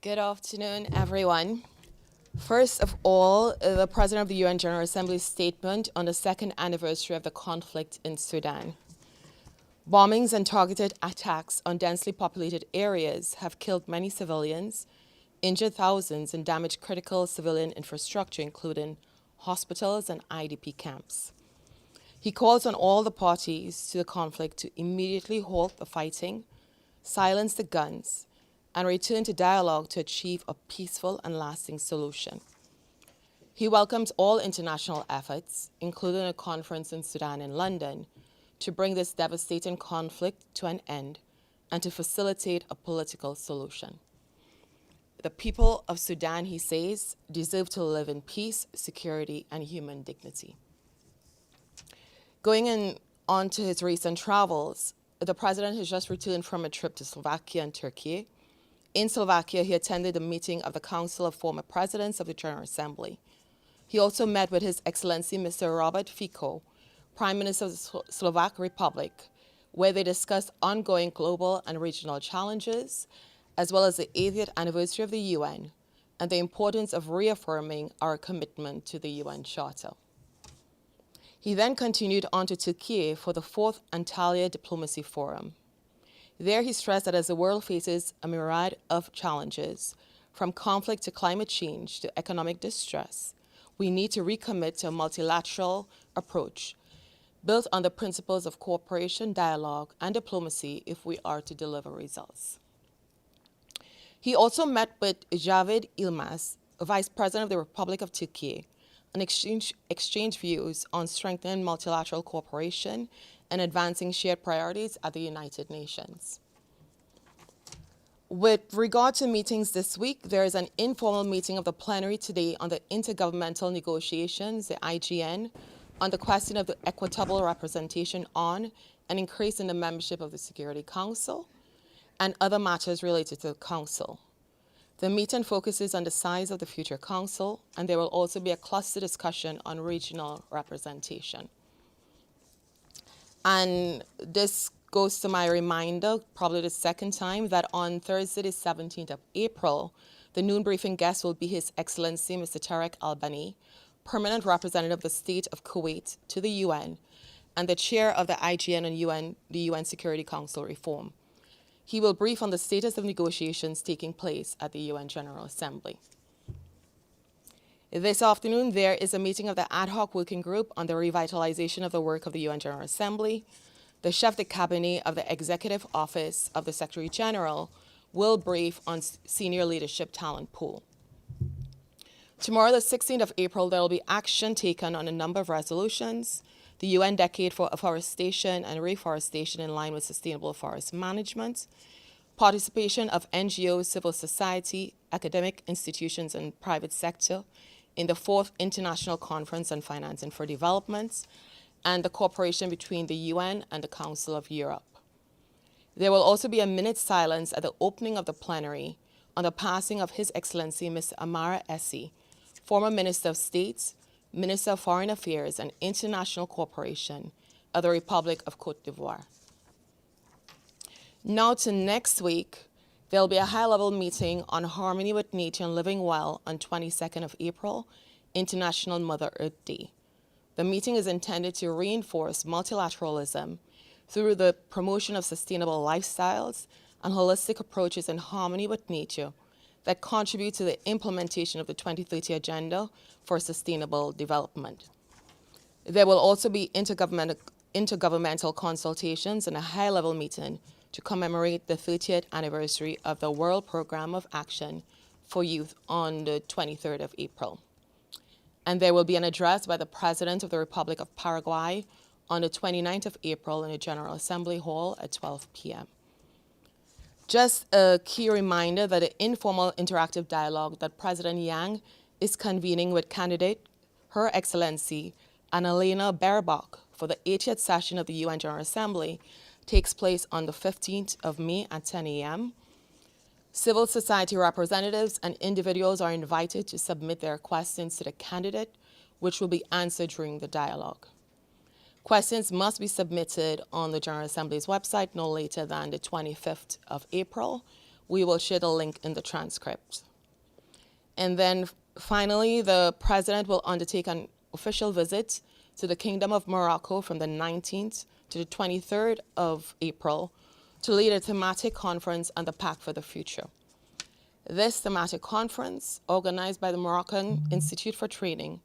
Good afternoon, everyone. First of all, the President of the UN General Assembly's statement on the second anniversary of the conflict in Sudan. Bombings and targeted attacks on densely populated areas have killed many civilians, injured thousands, and damaged critical civilian infrastructure, including hospitals and IDP camps. He calls on all the parties to the conflict to immediately halt the fighting, silence the guns, and return to dialogue to achieve a peaceful and lasting solution. He welcomes all international efforts, including a conference in Sudan in London, to bring this devastating conflict to an end and to facilitate a political solution. The people of Sudan, he says, deserve to live in peace, security, and human dignity. Going on to his recent travels, the president has just returned from a trip to Slovakia and Turkey. In Slovakia, he attended a meeting of the Council of Former Presidents of the General Assembly. He also met with His Excellency Mr. Robert Fico, Prime Minister of the Slovak Republic, where they discussed ongoing global and regional challenges, as well as the 80th anniversary of the UN and the importance of reaffirming our commitment to the UN Charter. He then continued on to Turkey for the 4th Antalya Diplomacy Forum. There he stressed that as the world faces a myriad of challenges, from conflict to climate change to economic distress, we need to recommit to a multilateral approach built on the principles of cooperation, dialogue, and diplomacy if we are to deliver results. He also met with Javid Yilmaz, Vice President of the Republic of Turkey, and exchanged views on strengthening multilateral cooperation and advancing shared priorities at the United Nations. With regard to meetings this week, there is an informal meeting of the plenary today on the Intergovernmental Negotiations, the IGN, on the question of the equitable representation on and increase in the membership of the Security Council and other matters related to the Council. The meeting focuses on the size of the future Council, and there will also be a cluster discussion on regional representation. And this goes to my reminder, probably the second time, that on Thursday, the 17th of April, the noon briefing guest will be His Excellency Mr. Tarek Albani, Permanent Representative of the State of Kuwait to the UN, and the Chair of the IGN and the UN Security Council reform. He will brief on the status of negotiations taking place at the UN General Assembly. This afternoon, there is a meeting of the Ad Hoc Working Group on the revitalization of the work of the UN General Assembly. The Chef de Cabinet of the Executive Office of the Secretary General will brief on senior leadership talent pool. Tomorrow, the 16th of April, there will be action taken on a number of resolutions. The UN Decade for Afforestation and Reforestation in line with sustainable forest management, participation of NGOs, civil society, academic institutions, and private sector in the 4th International Conference on Financing for Development, and the cooperation between the UN and the Council of Europe. There will also be a minute's silence at the opening of the plenary on the passing of His Excellency Mr. Amara Essi, former Minister of State, Minister of Foreign Affairs and International Cooperation of the Republic of Côte d'Ivoire. Now to next week, there will be a high-level meeting on harmony with nature and living well on 22nd of April, International Mother Earth Day. The meeting is intended to reinforce multilateralism through the promotion of sustainable lifestyles and holistic approaches in harmony with nature that contribute to the implementation of the 2030 Agenda for Sustainable Development. There will also be intergovernmental consultations and a high-level meeting to commemorate the 30th anniversary of the World Programme of Action for Youth on the 23rd of April. And there will be an address by the President of the Republic of Paraguay on the 29th of April in the General Assembly Hall at 12 p.m. Just a key reminder that the informal interactive dialogue that President Yang is convening with candidate Her Excellency Annalena Baerbock for the 80th session of the UN General Assembly takes place on the 15th of May at 10 a.m. Civil society representatives and individuals are invited to submit their questions to the candidate, which will be answered during the dialogue. Questions must be submitted on the General Assembly's website no later than the 25th of April, We will share the link in the transcript. And then finally, the president will undertake an official visit to the Kingdom of Morocco from the 19th to the 23rd of April to lead a thematic conference on the Pact for the Future. This thematic conference, organized by the Moroccan Institute for Training,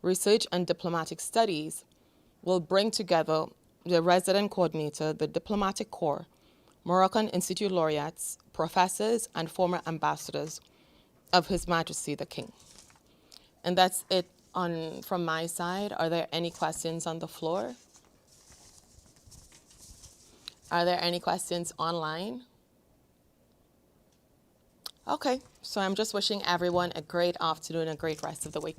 Research and Diplomatic Studies, will bring together the resident coordinator, the diplomatic corps, Moroccan Institute laureates, professors, and former ambassadors of His Majesty the King. And that's it from my side. Are there any questions on the floor? Are there any questions online? Okay, so I'm just wishing everyone a great afternoon, a great rest of the week.